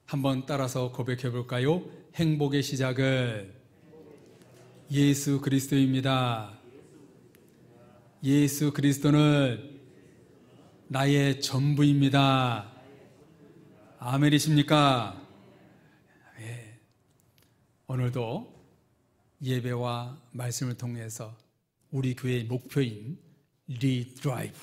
한번 따라서 고백해 볼까요? 행복의 시작은 예수 그리스도입니다. 예수 그리스도는 나의 전부입니다. 아멘이십니까? 네. 오늘도 예배와 말씀을 통해서 우리 교회의 목표인 리드라이브,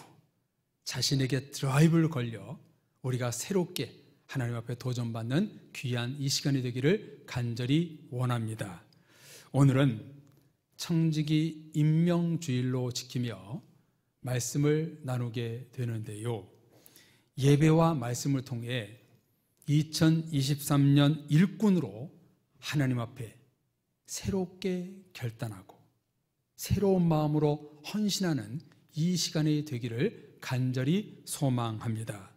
자신에게 드라이브를 걸려 우리가 새롭게 하나님 앞에 도전받는 귀한 이 시간이 되기를 간절히 원합니다. 오늘은 청지기 임명주일로 지키며 말씀을 나누게 되는데요, 예배와 말씀을 통해 2023년 일꾼으로 하나님 앞에 새롭게 결단하고 새로운 마음으로 헌신하는 이 시간이 되기를 간절히 소망합니다.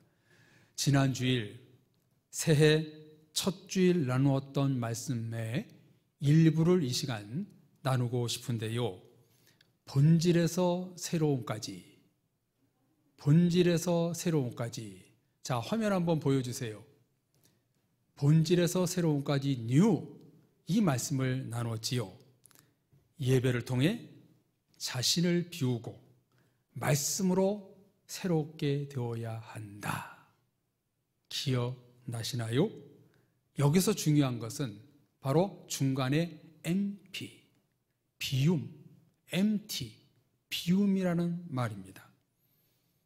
지난 주일 새해 첫 주일 나누었던 말씀의 일부를 이 시간 나누고 싶은데요, 본질에서 새로움까지, 본질에서 새로움까지. 자, 화면 한번 보여주세요. 본질에서 새로움까지 뉴, 이 말씀을 나눴지요. 예배를 통해 자신을 비우고 말씀으로 새롭게 되어야 한다. 기억나시나요? 여기서 중요한 것은 바로 중간에 MP, 비움, empty, 비움이라는 말입니다.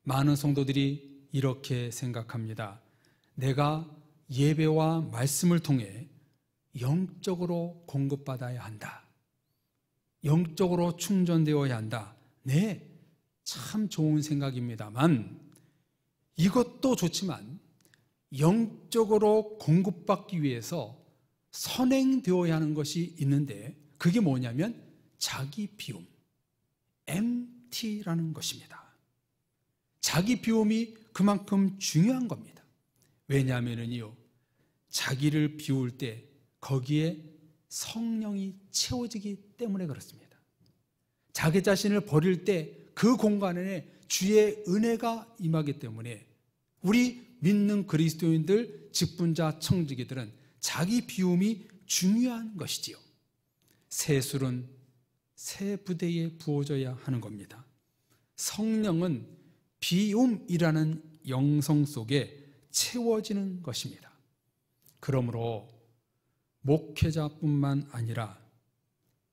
많은 성도들이 이렇게 생각합니다. 내가 예배와 말씀을 통해 영적으로 공급받아야 한다. 영적으로 충전되어야 한다. 네, 참 좋은 생각입니다만, 이것도 좋지만 영적으로 공급받기 위해서 선행되어야 하는 것이 있는데, 그게 뭐냐면 자기 비움, empty라는 것입니다. 자기 비움이 그만큼 중요한 겁니다. 왜냐하면요, 자기를 비울 때 거기에 성령이 채워지기 때문에 그렇습니다. 자기 자신을 버릴 때 그 공간에 주의 은혜가 임하기 때문에 우리 믿는 그리스도인들, 직분자, 청지기들은 자기 비움이 중요한 것이지요. 새 술은 새 부대에 부어져야 하는 겁니다. 성령은 비움이라는 영성 속에 채워지는 것입니다. 그러므로 목회자뿐만 아니라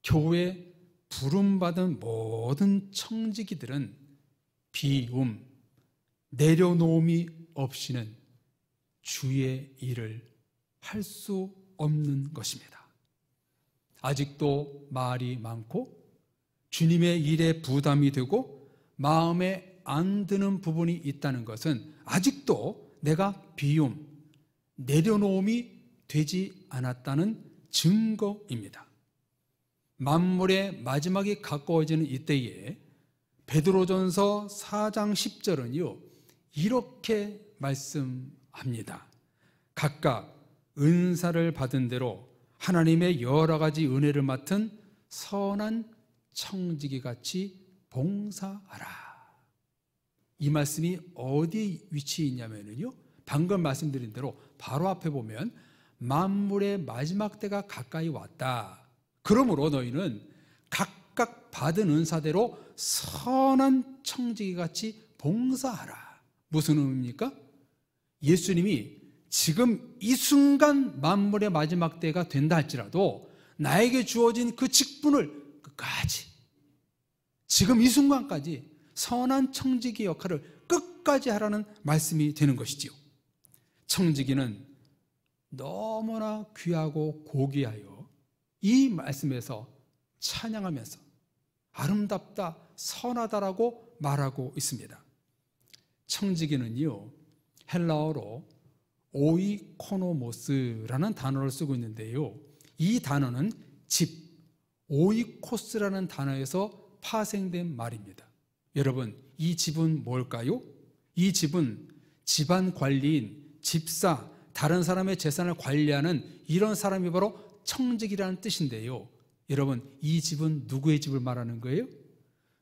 교회 부름받은 모든 청지기들은 비움, 내려놓음이 없이는 주의 일을 할 수 없는 것입니다. 아직도 말이 많고 주님의 일에 부담이 되고 마음에 안 드는 부분이 있다는 것은 아직도 내가 비움, 내려놓음이 되지 않았다는 증거입니다. 만물의 마지막이 가까워지는 이때에 베드로전서 4장 10절은요 이렇게 말씀합니다. 각각 은사를 받은 대로 하나님의 여러 가지 은혜를 맡은 선한 청지기같이 봉사하라. 이 말씀이 어디 위치해 있냐면요, 방금 말씀드린 대로 바로 앞에 보면 만물의 마지막 때가 가까이 왔다. 그러므로 너희는 각각 받은 은사대로 선한 청지기같이 봉사하라. 무슨 의미입니까? 예수님이 지금 이 순간 만물의 마지막 때가 된다 할지라도 나에게 주어진 그 직분을 끝까지, 지금 이 순간까지 선한 청지기 역할을 끝까지 하라는 말씀이 되는 것이지요. 청지기는 너무나 귀하고 고귀하여 이 말씀에서 찬양하면서 아름답다, 선하다라고 말하고 있습니다. 청지기는요, 헬라어로 오이코노모스라는 단어를 쓰고 있는데요, 이 단어는 집, 오이코스라는 단어에서 파생된 말입니다. 여러분, 이 집은 뭘까요? 이 집은 집안 관리인, 집사, 다른 사람의 재산을 관리하는 이런 사람이 바로 청지기라는 뜻인데요, 여러분, 이 집은 누구의 집을 말하는 거예요?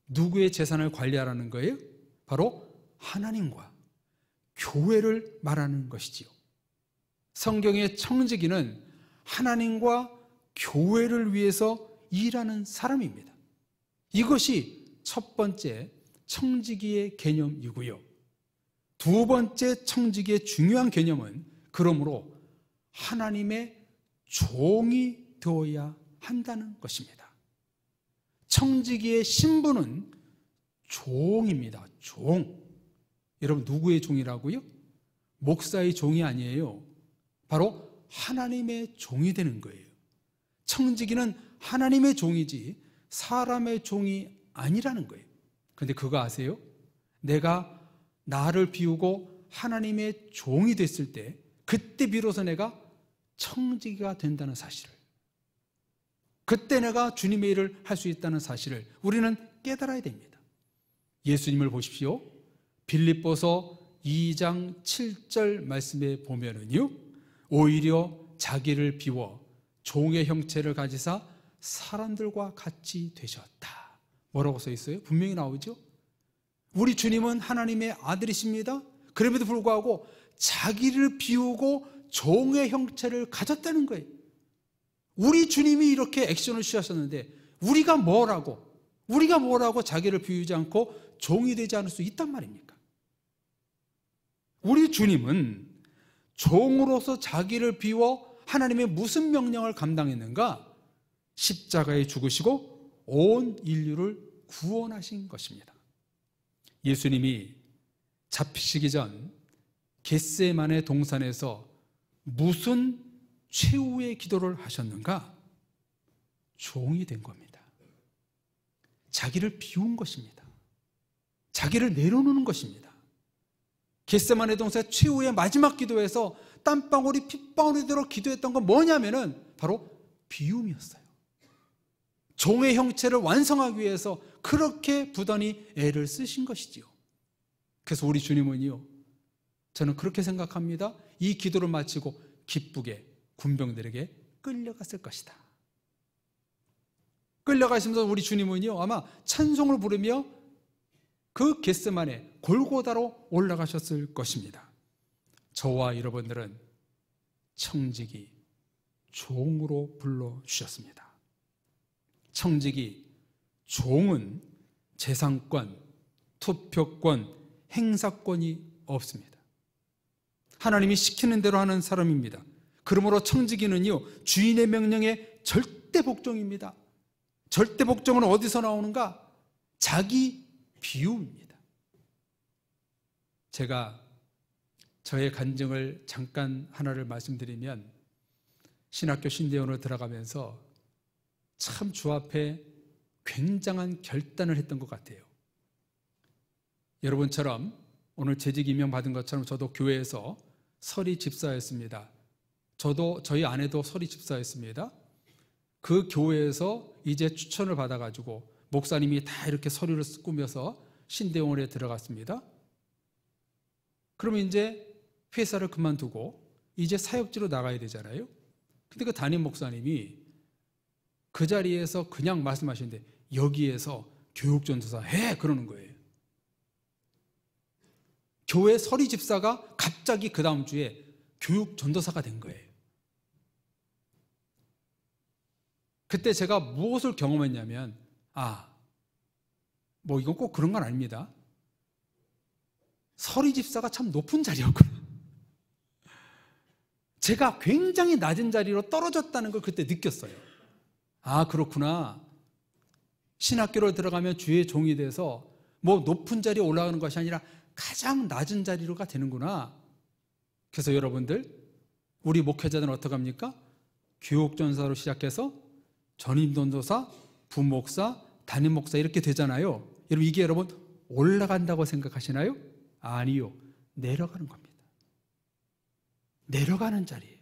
누구의 재산을 관리하라는 거예요? 바로 하나님과 교회를 말하는 것이지요. 성경의 청지기는 하나님과 교회를 위해서 일하는 사람입니다. 이것이 첫 번째 청지기의 개념이고요. 두 번째 청지기의 중요한 개념은 그러므로 하나님의 종이 되어야 한다는 것입니다. 청지기의 신분은 종입니다. 종. 여러분, 누구의 종이라고요? 목사의 종이 아니에요. 바로 하나님의 종이 되는 거예요. 청지기는 하나님의 종이지 사람의 종이 아니라는 거예요. 그런데 그거 아세요? 내가 나를 비우고 하나님의 종이 됐을 때 그때 비로소 내가 청지기가 된다는 사실을, 그때 내가 주님의 일을 할 수 있다는 사실을 우리는 깨달아야 됩니다. 예수님을 보십시오. 빌립보서 2장 7절 말씀에 보면은요, 오히려 자기를 비워 종의 형체를 가지사 사람들과 같이 되셨다. 뭐라고 써 있어요? 분명히 나오죠. 우리 주님은 하나님의 아들이십니다. 그럼에도 불구하고 자기를 비우고 종의 형체를 가졌다는 거예요. 우리 주님이 이렇게 액션을 취하셨는데 우리가 뭐라고 자기를 비우지 않고 종이 되지 않을 수 있단 말입니까? 우리 주님은 종으로서 자기를 비워 하나님의 무슨 명령을 감당했는가? 십자가에 죽으시고 온 인류를 구원하신 것입니다. 예수님이 잡히시기 전 겟세마네 동산에서 무슨 최후의 기도를 하셨는가? 종이 된 겁니다. 자기를 비운 것입니다. 자기를 내려놓는 것입니다. 겟세마네 동산의 최후의 마지막 기도에서 땀방울이 핏방울이 들어 기도했던 건 뭐냐면은 바로 비움이었어요. 종의 형체를 완성하기 위해서 그렇게 부단히 애를 쓰신 것이지요. 그래서 우리 주님은요, 저는 그렇게 생각합니다. 이 기도를 마치고 기쁘게 군병들에게 끌려갔을 것이다. 끌려가시면서 우리 주님은요, 아마 찬송을 부르며 그 겟세마네 골고다로 올라가셨을 것입니다. 저와 여러분들은 청지기, 종으로 불러주셨습니다. 청지기, 종은 재산권, 투표권, 행사권이 없습니다. 하나님이 시키는 대로 하는 사람입니다. 그러므로 청지기는요, 주인의 명령에 절대 복종입니다. 절대 복종은 어디서 나오는가? 자기 비움입니다. 제가 저의 간증을 잠깐 하나를 말씀드리면, 신학교 신대원으로 들어가면서 참 주 앞에 굉장한 결단을 했던 것 같아요. 여러분처럼 오늘 재직 임명 받은 것처럼 저도 교회에서 서리 집사였습니다. 저희 아내도 서리 집사였습니다. 그 교회에서 이제 추천을 받아가지고 목사님이 다 이렇게 서류를 꾸며서 신대원에 들어갔습니다. 그러면 이제 회사를 그만두고 이제 사역지로 나가야 되잖아요. 근데 그 담임 목사님이 그 자리에서 그냥 말씀하시는데 여기에서 교육전도사 해! 그러는 거예요. 교회 서리 집사가 갑자기 그 다음 주에 교육전도사가 된 거예요. 그때 제가 무엇을 경험했냐면, 뭐 이건 꼭 그런 건 아닙니다. 서리 집사가 참 높은 자리였구나. 제가 굉장히 낮은 자리로 떨어졌다는 걸 그때 느꼈어요. 그렇구나. 신학교로 들어가면 주의 종이 돼서 뭐 높은 자리에 올라가는 것이 아니라 가장 낮은 자리로가 되는구나. 그래서 여러분들, 우리 목회자들은 어떻게 합니까? 교육전사로 시작해서 전임전도사, 부목사, 담임목사 이렇게 되잖아요. 여러분, 이게 여러분 올라간다고 생각하시나요? 아니요. 내려가는 겁니다. 내려가는 자리예요.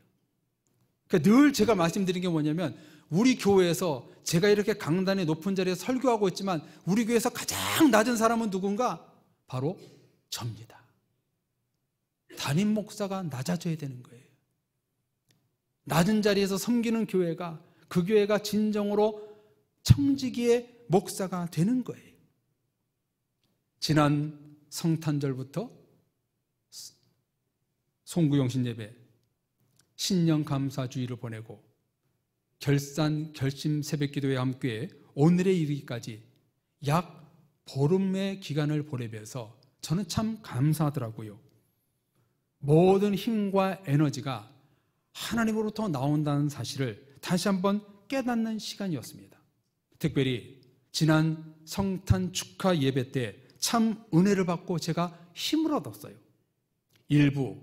그러니까 늘 제가 말씀드린 게 뭐냐면, 우리 교회에서 제가 이렇게 강단의 높은 자리에서 설교하고 있지만 우리 교회에서 가장 낮은 사람은 누군가? 바로 접니다. 담임 목사가 낮아져야 되는 거예요. 낮은 자리에서 섬기는 교회가, 그 교회가 진정으로 청지기의 목사가 되는 거예요. 지난 성탄절부터 송구영신 예배, 신년 감사주의를 보내고 결심 새벽기도에 함께 오늘에 이르기까지 약 보름의 기간을 보내면서 저는 참 감사하더라고요. 모든 힘과 에너지가 하나님으로부터 나온다는 사실을 다시 한번 깨닫는 시간이었습니다. 특별히 지난 성탄 축하 예배 때 참 은혜를 받고 제가 힘을 얻었어요. 1부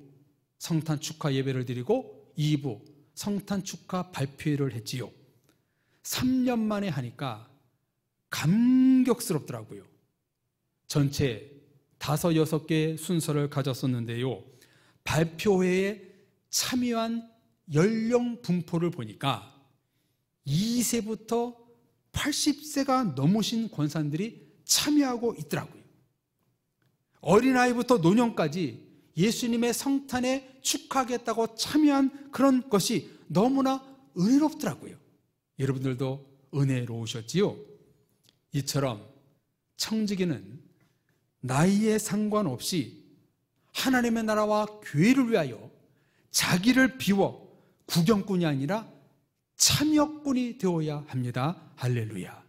성탄 축하 예배를 드리고 2부 성탄 축하 발표회를 했지요. 3년 만에 하니까 감격스럽더라고요. 전체 5, 6개의 순서를 가졌었는데요. 발표회에 참여한 연령 분포를 보니까 2세부터 80세가 넘으신 권사님들이 참여하고 있더라고요. 어린아이부터 노년까지 예수님의 성탄에 축하하겠다고 참여한 그런 것이 너무나 은혜롭더라고요. 여러분들도 은혜로우셨지요? 이처럼 청지기는 나이에 상관없이 하나님의 나라와 교회를 위하여 자기를 비워 구경꾼이 아니라 참여꾼이 되어야 합니다. 할렐루야.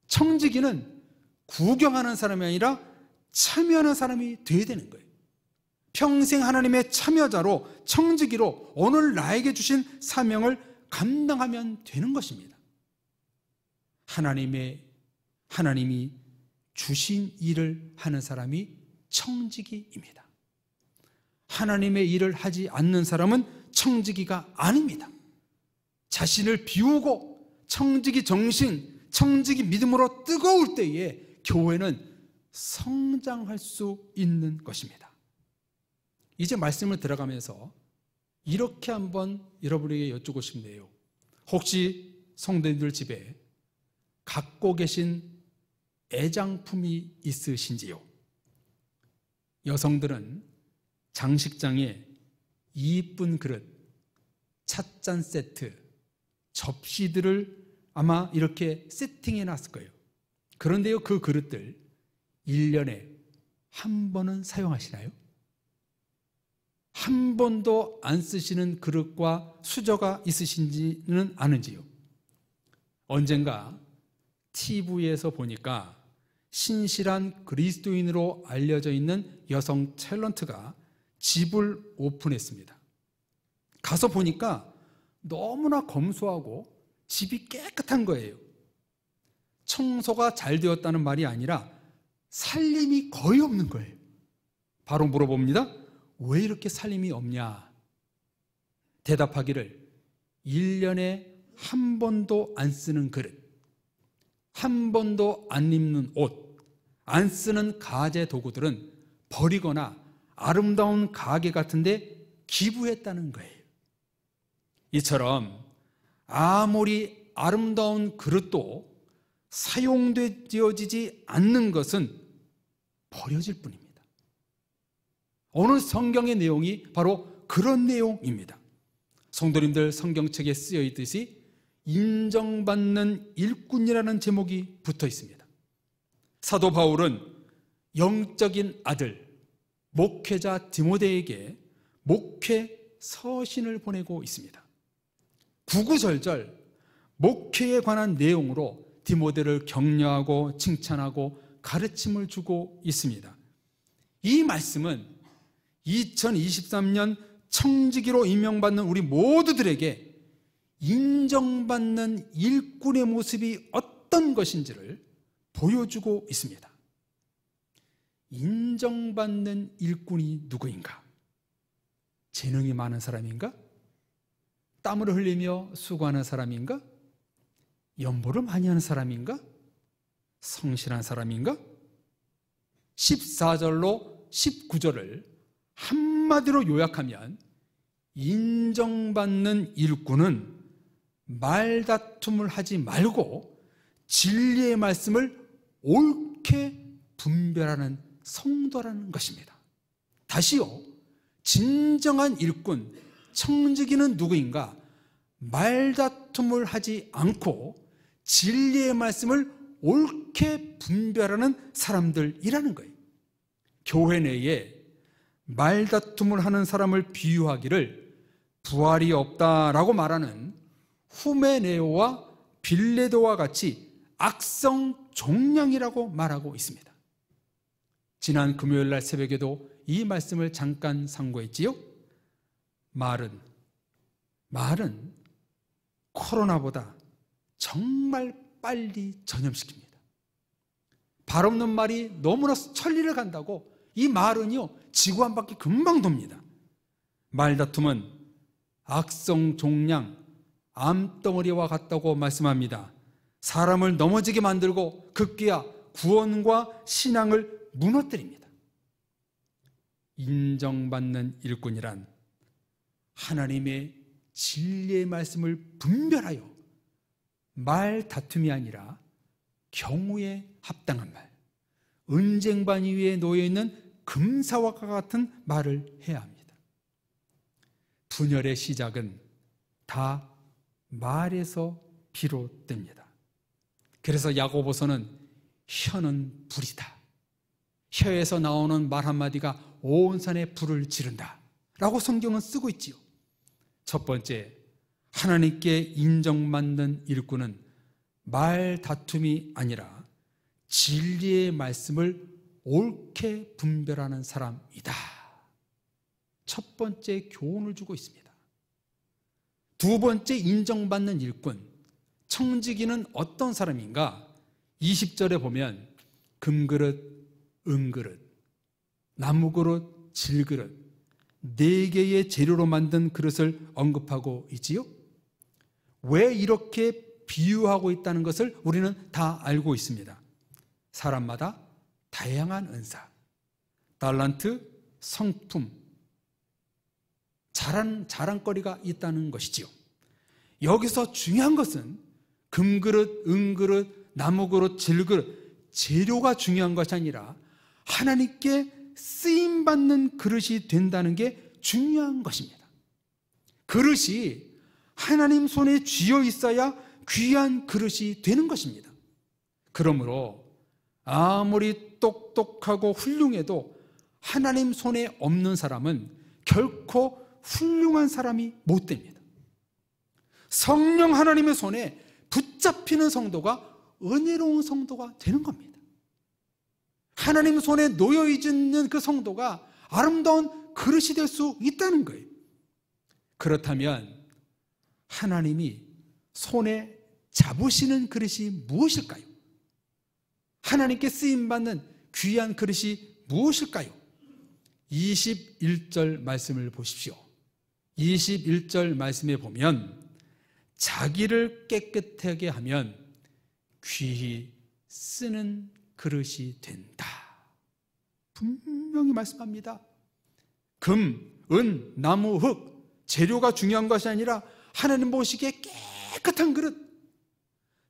청지기는 구경하는 사람이 아니라 참여하는 사람이 되어야 되는 거예요. 평생 하나님의 참여자로 청지기로 오늘 나에게 주신 사명을 감당하면 되는 것입니다. 하나님이 주신 일을 하는 사람이 청지기입니다. 하나님의 일을 하지 않는 사람은 청지기가 아닙니다. 자신을 비우고 청지기 정신, 청지기 믿음으로 뜨거울 때에 교회는 성장할 수 있는 것입니다. 이제 말씀을 들어가면서 이렇게 한번 여러분에게 여쭙고 싶네요. 혹시 성도님들 집에 갖고 계신 애장품이 있으신지요? 여성들은 장식장에 이쁜 그릇, 찻잔 세트, 접시들을 아마 이렇게 세팅해 놨을 거예요. 그런데요, 그 그릇들 1년에 한 번은 사용하시나요? 한 번도 안 쓰시는 그릇과 수저가 있으신지는 아는지요? 언젠가 TV에서 보니까 신실한 그리스도인으로 알려져 있는 여성 탤런트가 집을 오픈했습니다. 가서 보니까 너무나 검소하고 집이 깨끗한 거예요. 청소가 잘 되었다는 말이 아니라 살림이 거의 없는 거예요. 바로 물어봅니다. 왜 이렇게 살림이 없냐? 대답하기를 1년에 한 번도 안 쓰는 그릇, 한 번도 안 입는 옷, 안 쓰는 가재 도구들은 버리거나 아름다운 가게 같은데 기부했다는 거예요. 이처럼 아무리 아름다운 그릇도 사용되어지지 않는 것은 버려질 뿐입니다. 오늘 성경의 내용이 바로 그런 내용입니다. 성도님들 성경책에 쓰여 있듯이 인정받는 일꾼이라는 제목이 붙어 있습니다. 사도 바울은 영적인 아들, 목회자 디모데에게 목회 서신을 보내고 있습니다. 구구절절 목회에 관한 내용으로 디모데를 격려하고 칭찬하고 가르침을 주고 있습니다. 이 말씀은 2023년 청지기로 임명받는 우리 모두들에게 인정받는 일꾼의 모습이 어떤 것인지를 보여주고 있습니다. 인정받는 일꾼이 누구인가? 재능이 많은 사람인가? 땀을 흘리며 수고하는 사람인가? 연보를 많이 하는 사람인가? 성실한 사람인가? 14절로 19절을 한마디로 요약하면 인정받는 일꾼은 말다툼을 하지 말고 진리의 말씀을 옳게 분별하는 성도라는 것입니다. 다시요, 진정한 일꾼, 청지기는 누구인가? 말다툼을 하지 않고 진리의 말씀을 옳게 분별하는 사람들이라는 거예요. 교회 내에 말다툼을 하는 사람을 비유하기를 부활이 없다라고 말하는 후메네오와 빌레도와 같이 악성 종량이라고 말하고 있습니다. 지난 금요일 날 새벽에도 이 말씀을 잠깐 상고했지요. 말은 코로나보다 정말 빨리 전염시킵니다. 발 없는 말이 너무나 천리를 간다고 이 말은요, 지구 한 바퀴 금방 돕니다. 말다툼은 악성 종양, 암덩어리와 같다고 말씀합니다. 사람을 넘어지게 만들고 급기야 구원과 신앙을 무너뜨립니다. 인정받는 일꾼이란 하나님의 진리의 말씀을 분별하여 말다툼이 아니라 경우에 합당한 말, 은쟁반 위에 놓여있는 금사와 같은 말을 해야 합니다. 분열의 시작은 다 말에서 비롯됩니다. 그래서 야고보서는 혀는 불이다, 혀에서 나오는 말 한마디가 온 산에 불을 지른다 라고 성경은 쓰고 있지요. 첫 번째, 하나님께 인정받는 일꾼은 말다툼이 아니라 진리의 말씀을 옳게 분별하는 사람이다. 첫 번째 교훈을 주고 있습니다. 두 번째 인정받는 일꾼, 청지기는 어떤 사람인가? 20절에 보면 금그릇, 은그릇, 나무그릇, 질그릇 4개의 재료로 만든 그릇을 언급하고 있지요. 왜 이렇게 비유하고 있다는 것을 우리는 다 알고 있습니다. 사람마다 다양한 은사, 달란트, 성품, 자랑거리가 있다는 것이지요. 여기서 중요한 것은 금그릇, 은그릇, 나무그릇, 질그릇, 재료가 중요한 것이 아니라 하나님께 쓰임받는 그릇이 된다는 게 중요한 것입니다. 그릇이 하나님 손에 쥐어 있어야 귀한 그릇이 되는 것입니다. 그러므로 아무리 똑똑하고 훌륭해도 하나님 손에 없는 사람은 결코 훌륭한 사람이 못 됩니다. 성령 하나님의 손에 붙잡히는 성도가 은혜로운 성도가 되는 겁니다. 하나님 손에 놓여있는 그 성도가 아름다운 그릇이 될 수 있다는 거예요. 그렇다면 하나님이 손에 잡으시는 그릇이 무엇일까요? 하나님께 쓰임받는 귀한 그릇이 무엇일까요? 21절 말씀을 보십시오. 21절 말씀에 보면 자기를 깨끗하게 하면 귀히 쓰는 그릇이 된다. 분명히 말씀합니다. 금, 은, 나무, 흙, 재료가 중요한 것이 아니라 하나님 보시기에 깨끗한 그릇,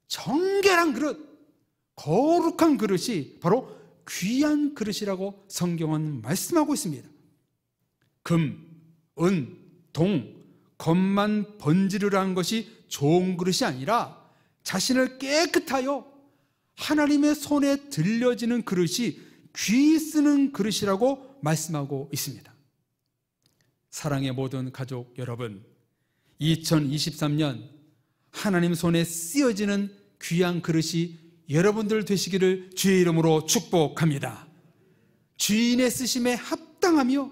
정결한 그릇, 거룩한 그릇이 바로 귀한 그릇이라고 성경은 말씀하고 있습니다. 금, 은, 동, 겉만 번지르르한 것이 좋은 그릇이 아니라 자신을 깨끗하여 하나님의 손에 들려지는 그릇이 귀히 쓰는 그릇이라고 말씀하고 있습니다. 사랑의 모든 가족 여러분, 2023년 하나님 손에 쓰여지는 귀한 그릇이 여러분들 되시기를 주의 이름으로 축복합니다. 주인의 쓰심에 합당하며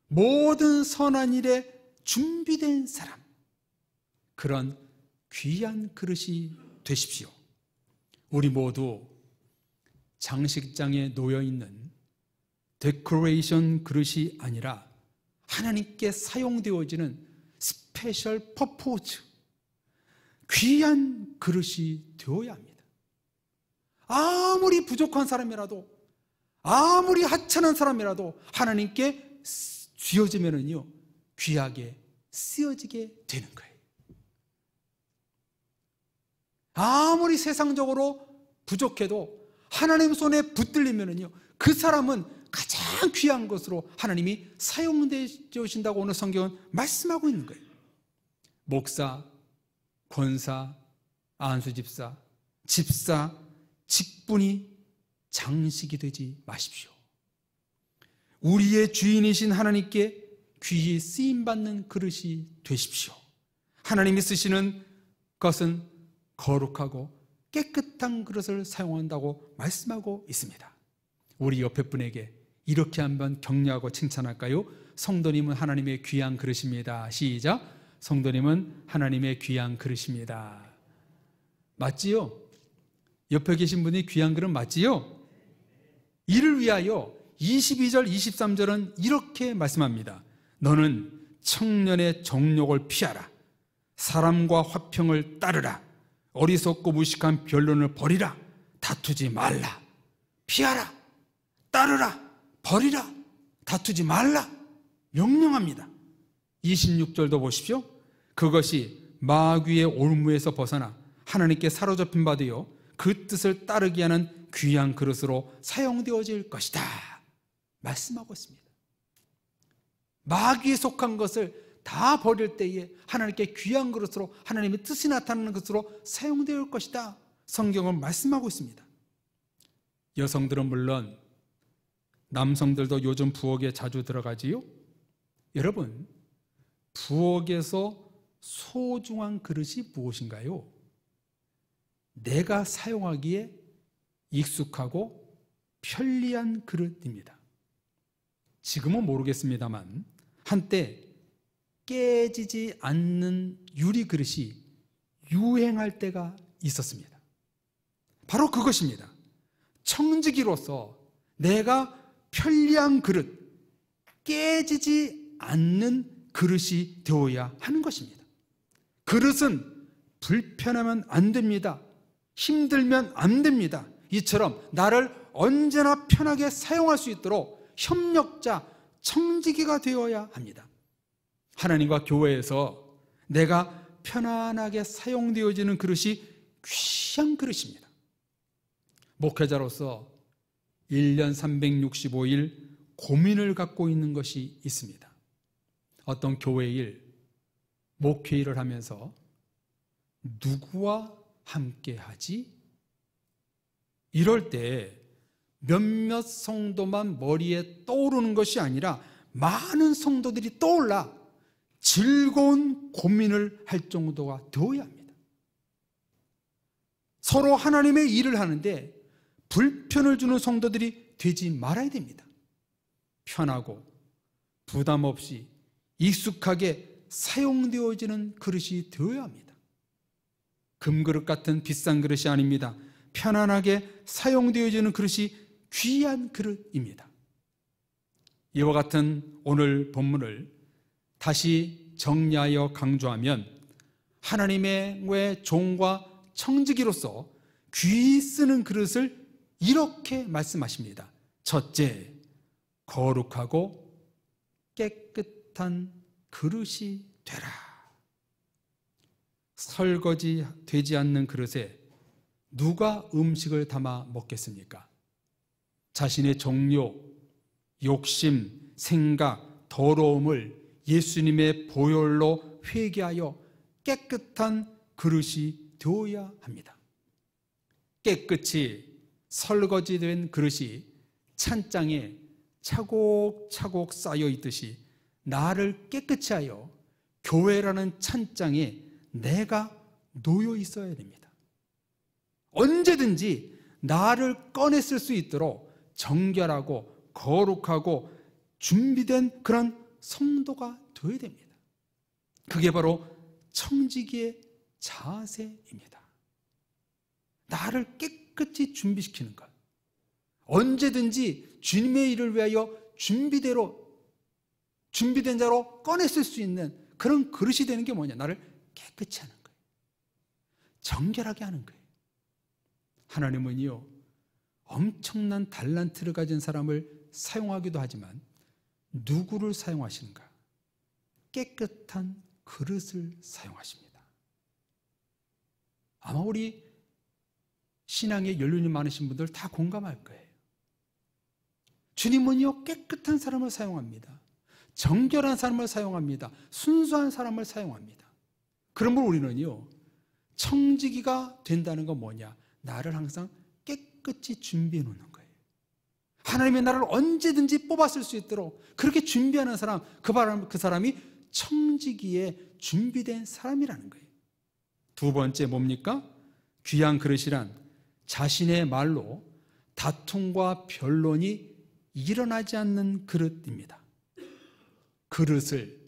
모든 선한 일에 준비된 사람, 그런 귀한 그릇이 되십시오. 우리 모두 장식장에 놓여있는 데코레이션 그릇이 아니라 하나님께 사용되어지는 스페셜 퍼포즈, 귀한 그릇이 되어야 합니다. 아무리 부족한 사람이라도, 아무리 하찮은 사람이라도 하나님께 쥐어지면은요, 귀하게 쓰여지게 되는 거예요. 아무리 세상적으로 부족해도 하나님 손에 붙들리면은요, 그 사람은 가장 귀한 것으로 하나님이 사용되신다고 오늘 성경은 말씀하고 있는 거예요. 목사, 권사, 안수집사, 집사, 직분이 장식이 되지 마십시오. 우리의 주인이신 하나님께 귀히 쓰임받는 그릇이 되십시오. 하나님이 쓰시는 것은 거룩하고 깨끗한 그릇을 사용한다고 말씀하고 있습니다. 우리 옆에 분에게 이렇게 한번 격려하고 칭찬할까요? 성도님은 하나님의 귀한 그릇입니다. 시작. 성도님은 하나님의 귀한 그릇입니다. 맞지요? 옆에 계신 분이 귀한 그릇 맞지요? 이를 위하여 22절 23절은 이렇게 말씀합니다. 너는 청년의 정욕을 피하라. 사람과 화평을 따르라. 어리석고 무식한 변론을 버리라. 다투지 말라. 피하라. 따르라. 버리라. 다투지 말라. 명령합니다. 26절도 보십시오. 그것이 마귀의 올무에서 벗어나 하나님께 사로잡힌 바 되어 그 뜻을 따르게 하는 귀한 그릇으로 사용되어질 것이다. 말씀하고 있습니다. 마귀에 속한 것을 다 버릴 때에 하나님께 귀한 그릇으로 하나님의 뜻이 나타나는 것으로 사용될 것이다. 성경은 말씀하고 있습니다. 여성들은 물론 남성들도 요즘 부엌에 자주 들어가지요. 여러분, 부엌에서 소중한 그릇이 무엇인가요? 내가 사용하기에 익숙하고 편리한 그릇입니다. 지금은 모르겠습니다만 한때 깨지지 않는 유리 그릇이 유행할 때가 있었습니다. 바로 그것입니다. 청지기로서 내가 편리한 그릇, 깨지지 않는 그릇이 되어야 하는 것입니다. 그릇은 불편하면 안 됩니다. 힘들면 안 됩니다. 이처럼 나를 언제나 편하게 사용할 수 있도록 협력자, 청지기가 되어야 합니다. 하나님과 교회에서 내가 편안하게 사용되어지는 그릇이 귀한 그릇입니다. 목회자로서 1년 365일 고민을 갖고 있는 것이 있습니다. 어떤 교회 일, 목회 일을 하면서 누구와 함께 하지? 이럴 때 몇몇 성도만 머리에 떠오르는 것이 아니라 많은 성도들이 떠올라 즐거운 고민을 할 정도가 되어야 합니다. 서로 하나님의 일을 하는데 불편을 주는 성도들이 되지 말아야 됩니다. 편하고 부담 없이 익숙하게 사용되어지는 그릇이 되어야 합니다. 금그릇 같은 비싼 그릇이 아닙니다. 편안하게 사용되어지는 그릇이 귀한 그릇입니다. 이와 같은 오늘 본문을 다시 정리하여 강조하면 하나님의 종과 청지기로서 귀히 쓰는 그릇을 이렇게 말씀하십니다. 첫째, 거룩하고 깨끗한 그릇이 되라. 설거지 되지 않는 그릇에 누가 음식을 담아 먹겠습니까? 자신의 정욕, 욕심, 생각, 더러움을 예수님의 보혈로 회개하여 깨끗한 그릇이 되어야 합니다. 깨끗이 설거지된 그릇이 찬장에 차곡차곡 쌓여 있듯이 나를 깨끗이 하여 교회라는 찬장에 내가 놓여 있어야 됩니다. 언제든지 나를 꺼내 쓸 수 있도록 정결하고 거룩하고 준비된 그런 성도가 되어야 됩니다. 그게 바로 청지기의 자세입니다. 나를 깨끗이 준비시키는 것. 언제든지 주님의 일을 위하여 준비된 자로 꺼내 쓸 수 있는 그런 그릇이 되는 게 뭐냐? 나를 깨끗이 하는 거예요. 정결하게 하는 거예요. 하나님은요, 엄청난 달란트를 가진 사람을 사용하기도 하지만 누구를 사용하시는가? 깨끗한 그릇을 사용하십니다. 아마 우리 신앙에 연륜이 많으신 분들 다 공감할 거예요. 주님은요, 깨끗한 사람을 사용합니다. 정결한 사람을 사용합니다. 순수한 사람을 사용합니다. 그러므로 우리는요, 청지기가 된다는 건 뭐냐? 나를 항상 깨끗이 준비해 놓는 거예요. 하나님의 나라를 언제든지 뽑았을 수 있도록 그렇게 준비하는 사람, 그 사람이 청지기에 준비된 사람이라는 거예요. 두 번째 뭡니까? 귀한 그릇이란 자신의 말로 다툼과 변론이 일어나지 않는 그릇입니다. 그릇을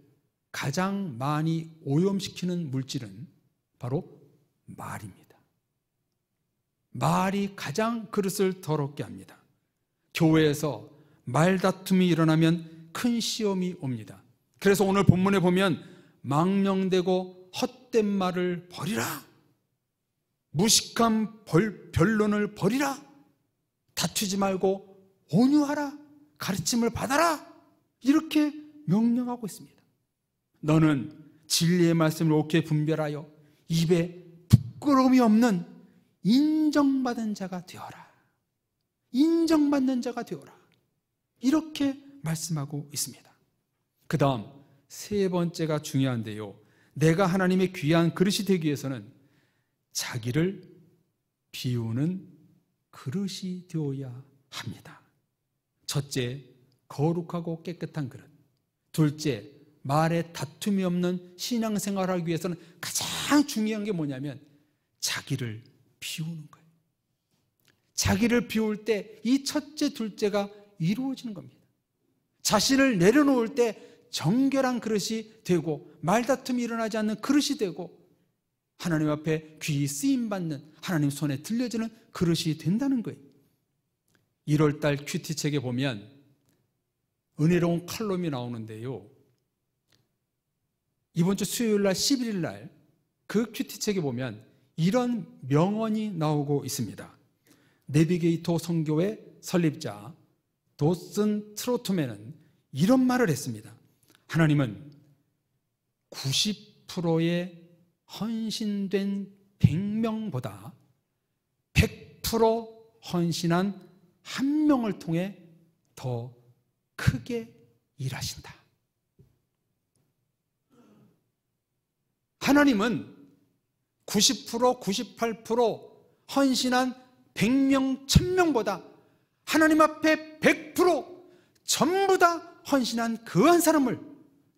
가장 많이 오염시키는 물질은 바로 말입니다. 말이 가장 그릇을 더럽게 합니다. 교회에서 말다툼이 일어나면 큰 시험이 옵니다. 그래서 오늘 본문에 보면 망령되고 헛된 말을 버리라, 무식한 변론을 버리라, 다투지 말고 온유하라, 가르침을 받아라, 이렇게 명령하고 있습니다. 너는 진리의 말씀을 옳게 분별하여 입에 부끄러움이 없는 인정받은 자가 되어라. 인정받는 자가 되어라. 이렇게 말씀하고 있습니다. 그 다음 세 번째가 중요한데요, 내가 하나님의 귀한 그릇이 되기 위해서는 자기를 비우는 그릇이 되어야 합니다. 첫째, 거룩하고 깨끗한 그릇. 둘째, 말에 다툼이 없는 신앙생활을 하기 위해서는 가장 중요한 게 뭐냐면 자기를 비우는 거예요. 자기를 비울 때 이 첫째, 둘째가 이루어지는 겁니다. 자신을 내려놓을 때 정결한 그릇이 되고 말다툼이 일어나지 않는 그릇이 되고 하나님 앞에 귀히 쓰임받는, 하나님 손에 들려지는 그릇이 된다는 거예요. 1월달 큐티책에 보면 은혜로운 칼럼이 나오는데요, 이번 주 수요일날 11일날 그 큐티책에 보면 이런 명언이 나오고 있습니다. 내비게이터 선교회 설립자 도슨 트로트맨은 이런 말을 했습니다. 하나님은 90%의 헌신된 100명보다 100% 헌신한 한 명을 통해 더 크게 일하신다. 하나님은 90%, 98% 헌신한 100명, 1000명보다 하나님 앞에 100% 전부 다 헌신한 그 한 사람을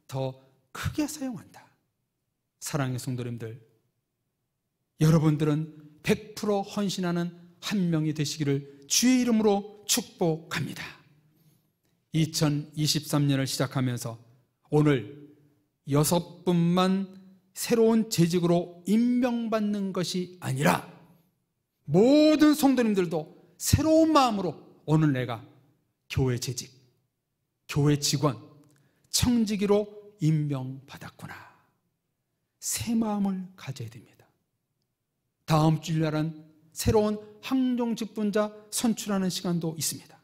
더 크게 사용한다. 사랑의 성도님들, 여러분들은 100% 헌신하는 한 명이 되시기를 주의 이름으로 축복합니다. 2023년을 시작하면서 오늘 6분만 새로운 재직으로 임명받는 것이 아니라 모든 성도님들도 새로운 마음으로 오늘 내가 교회 재직, 교회 직원, 청지기로 임명받았구나, 새 마음을 가져야 됩니다. 다음 주일날은 새로운 항종 직분자 선출하는 시간도 있습니다.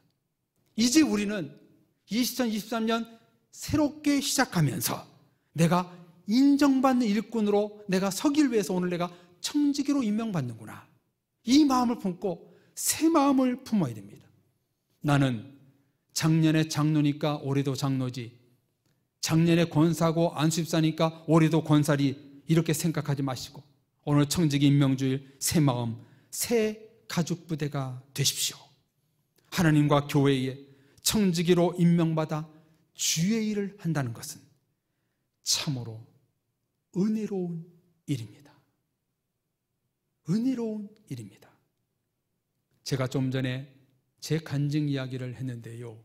이제 우리는 2023년 새롭게 시작하면서 내가 인정받는 일꾼으로 내가 서길 위해서 오늘 내가 청지기로 임명받는구나, 이 마음을 품고 새 마음을 품어야 됩니다. 나는 작년에 장로니까 올해도 장로지, 작년에 권사고 안수집사니까 올해도 권사리, 이렇게 생각하지 마시고 오늘 청지기 임명주일 새 마음, 새 가죽부대가 되십시오. 하나님과 교회에 청지기로 임명받아 주의 일을 한다는 것은 참으로 은혜로운 일입니다. 은혜로운 일입니다. 제가 좀 전에 제 간증 이야기를 했는데요,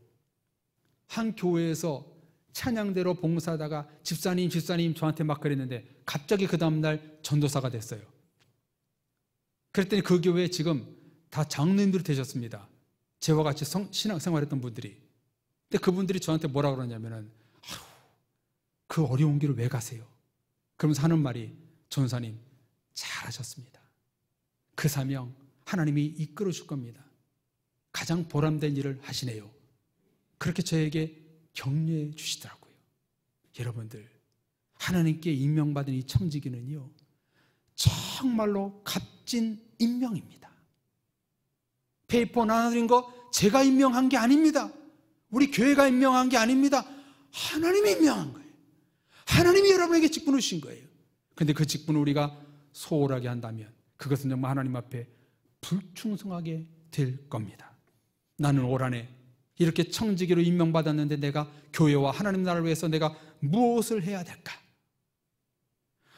한 교회에서 찬양대로 봉사하다가 집사님 저한테 막 그랬는데 갑자기 그 다음날 전도사가 됐어요. 그랬더니 그 교회에 지금 다 장로님들이 되셨습니다. 저와 같이 신앙생활했던 분들이. 근데 그분들이 저한테 뭐라고 그러냐면은, 그 어려운 길을 왜 가세요? 그러면서 하는 말이, 전사님 잘하셨습니다. 그 사명 하나님이 이끌어 줄 겁니다. 가장 보람된 일을 하시네요. 그렇게 저에게 격려해 주시더라고요. 여러분들, 하나님께 임명받은 이 청지기는요, 정말로 값진 임명입니다. 페이퍼 나눠드린 거 제가 임명한 게 아닙니다. 우리 교회가 임명한 게 아닙니다. 하나님이 임명한 거예요. 하나님이 여러분에게 직분을 주신 거예요. 그런데 그 직분을 우리가 소홀하게 한다면 그것은 정말 하나님 앞에 불충성하게 될 겁니다. 나는 올 한해 이렇게 청지기로 임명받았는데 내가 교회와 하나님 나라를 위해서 내가 무엇을 해야 될까?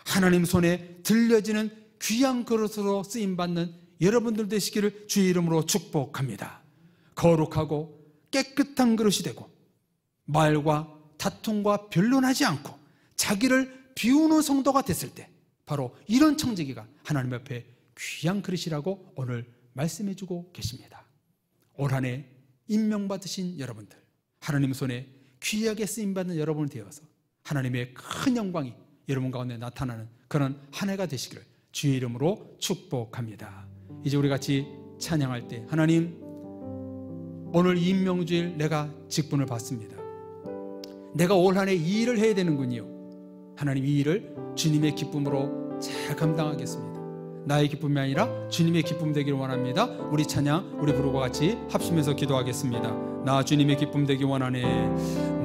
하나님 손에 들려지는 귀한 그릇으로 쓰임받는 여러분들 되시기를 주의 이름으로 축복합니다. 거룩하고 깨끗한 그릇이 되고 말과 다툼과 변론하지 않고 자기를 비우는 성도가 됐을 때 바로 이런 청지기가 하나님 앞에 귀한 그릇이라고 오늘 말씀해주고 계십니다. 올 한 해 임명받으신 여러분들, 하나님 손에 귀하게 쓰임받는 여러분이 되어서 하나님의 큰 영광이 여러분 가운데 나타나는 그런 한 해가 되시기를 주의 이름으로 축복합니다. 이제 우리 같이 찬양할 때 하나님, 오늘 이 임명주일 내가 직분을 받습니다. 내가 올 한 해 이 일을 해야 되는군요. 하나님, 이 일을 주님의 기쁨으로 잘 감당하겠습니다. 나의 기쁨이 아니라 주님의 기쁨 되기를 원합니다. 우리 찬양 우리 부르고 같이 합심해서 기도하겠습니다. 나 주님의 기쁨 되기 원하네.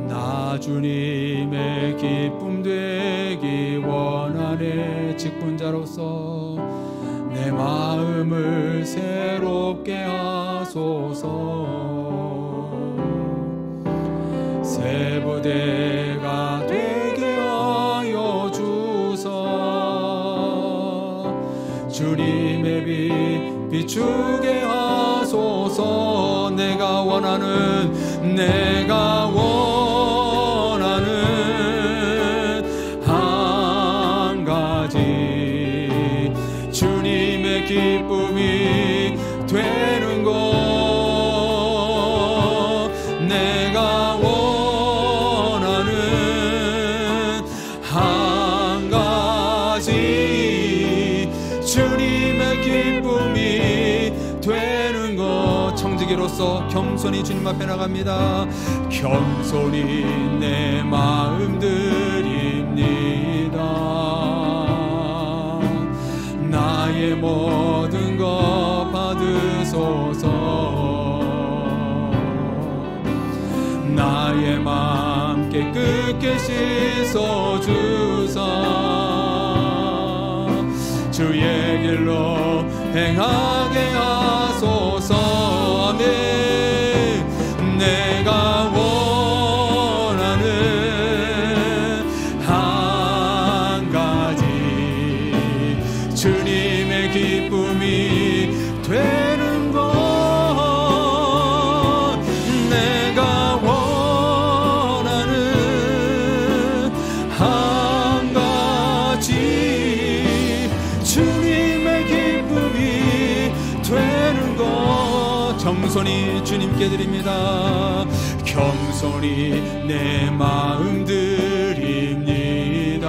나 주님의 기쁨 되기 원하네. 직분자로서 내 마음을 새롭게 하소서. 새 부대가 되게 하여 주사. 주님의 빛 비추게 하소서. 내가 원하는 한 가지 주님의 기쁨이 되는 것. 내가 원하는 한 가지 주님의 기쁨이 되는 것. 청지기로서 겸손히 주님 앞에 나갑니다. 겸손히 내 마음 드립니다. 나의 모든 것 받으소서. 나의 맘 깨끗게 씻어주사. 주의 길로 행하게 하소서. 아멘. 내가 원하는 한 가지 주님의 기쁨이 되는 것. 내가 원하는 한 가지 주님의 기쁨이 되는 것. 겸손히 주님께 드립니다. 겸손히 내 마음 드립니다.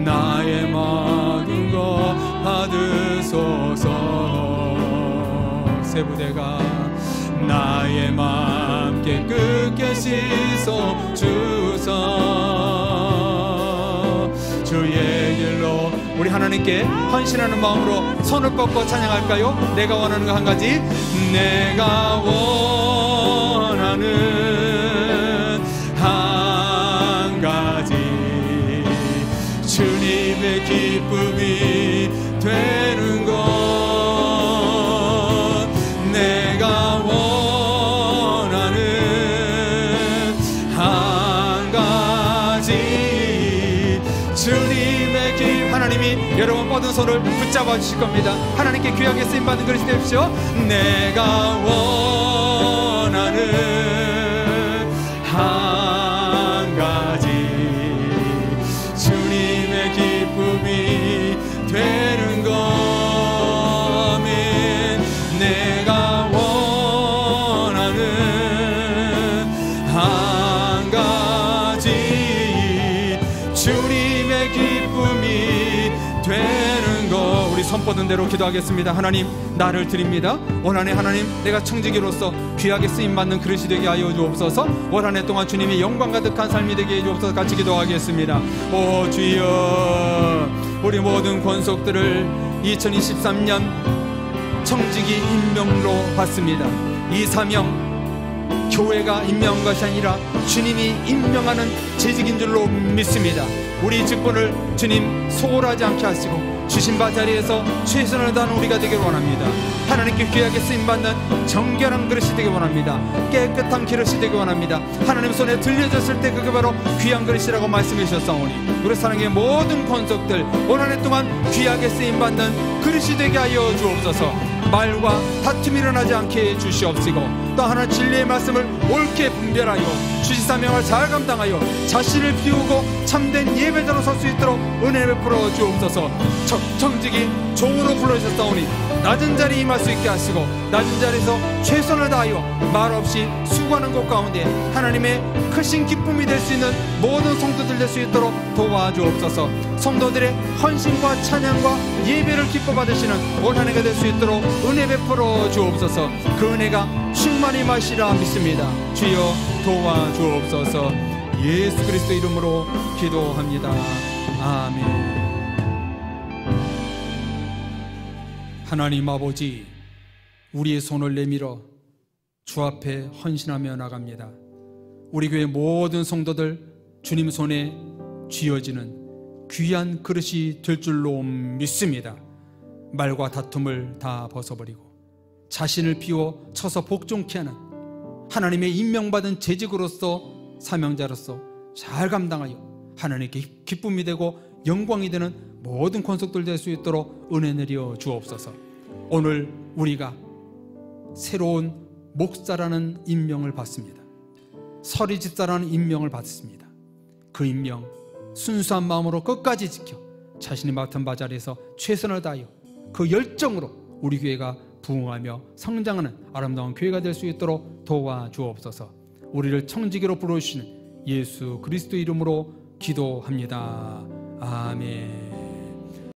나의 모든 것 받으소서. 새 부대가 나의 맘 깨끗게 씻어주사. 주의 길로 우리 하나님께 헌신하는 마음으로 손을 뻗고 찬양할까요? 내가 원하는 거 한 가지. 내가 원하는 한 가지 주님의 기쁨이 되는 것. 내가 원하는 한 가지 주님의 기쁨. 하나님이 여러분 모든 손을 붙잡아 주실 겁니다. 하나님께 귀하게 쓰임받는 그릇이 되십시오. 내가 원하는 한 가지 주님의 기쁨이 되는 것. 내가 원하는 한 가지 주님의 기쁨이 되는 것. 우리 손 뻗은 대로 기도하겠습니다. 하나님, 나를 드립니다. 올 한 해 하나님, 내가 청지기로서 귀하게 쓰임받는 그릇이 되게 하여 주옵소서. 올 한 해 동안 주님의 영광 가득한 삶이 되게 해 주옵소서. 같이 기도하겠습니다. 오 주여, 우리 모든 권속들을 2023년 청지기 임명으로 받습니다. 이 사명 교회가 임명한 것이 아니라 주님이 임명하는 재직인 줄로 믿습니다. 우리 직분을 주님 소홀하지 않게 하시고 주신 바 자리에서 최선을 다하는 우리가 되길 원합니다. 하나님께 귀하게 쓰임받는 정결한 그릇이 되길 원합니다. 깨끗한 그릇이 되길 원합니다. 하나님 손에 들려졌을 때 그게 바로 귀한 그릇이라고 말씀해 주셨사오니 우리 사랑의 모든 권속들 올 한 해 동안 귀하게 쓰임받는 그릇이 되게 하여 주옵소서. 말과 다툼이 일어나지 않게 해주시옵시고 또 하나 진리의 말씀을 옳게 분별하여 주신 사명을 잘 감당하여 자신을 비우고 참된 예배자로 설 수 있도록 은혜 베풀어 주옵소서. 정직이 종으로 불러주셨사오니 낮은 자리에 임할 수 있게 하시고 낮은 자리에서 최선을 다하여 말없이 수고하는 것 가운데 하나님의 크신 기쁨이 될 수 있는 모든 성도들 될 수 있도록 도와주옵소서. 성도들의 헌신과 찬양과 예배를 기뻐 받으시는 올 한 해가 될 수 있도록 은혜 베풀어 주옵소서. 그 은혜가 충만히 마시라 믿습니다. 주여 도와주옵소서. 예수 그리스도 이름으로 기도합니다. 아멘. 하나님 아버지, 우리의 손을 내밀어 주 앞에 헌신하며 나갑니다. 우리 교회 모든 성도들 주님 손에 쥐어지는 귀한 그릇이 될 줄로 믿습니다. 말과 다툼을 다 벗어버리고 자신을 비워 쳐서 복종케 하는 하나님의 임명받은 재직으로서 사명자로서 잘 감당하여 하나님께 기쁨이 되고 영광이 되는 모든 권속들 될 수 있도록 은혜 내려 주옵소서. 오늘 우리가 새로운 목사라는 임명을 받습니다. 서리 집사라는 임명을 받습니다. 그 임명 순수한 마음으로 끝까지 지켜 자신이 맡은 바 자리에서 최선을 다하여 그 열정으로 우리 교회가 부흥하며 성장하는 아름다운 교회가 될 수 있도록 도와주옵소서. 우리를 청지기로 부르시는 예수 그리스도 이름으로 기도합니다. 아멘.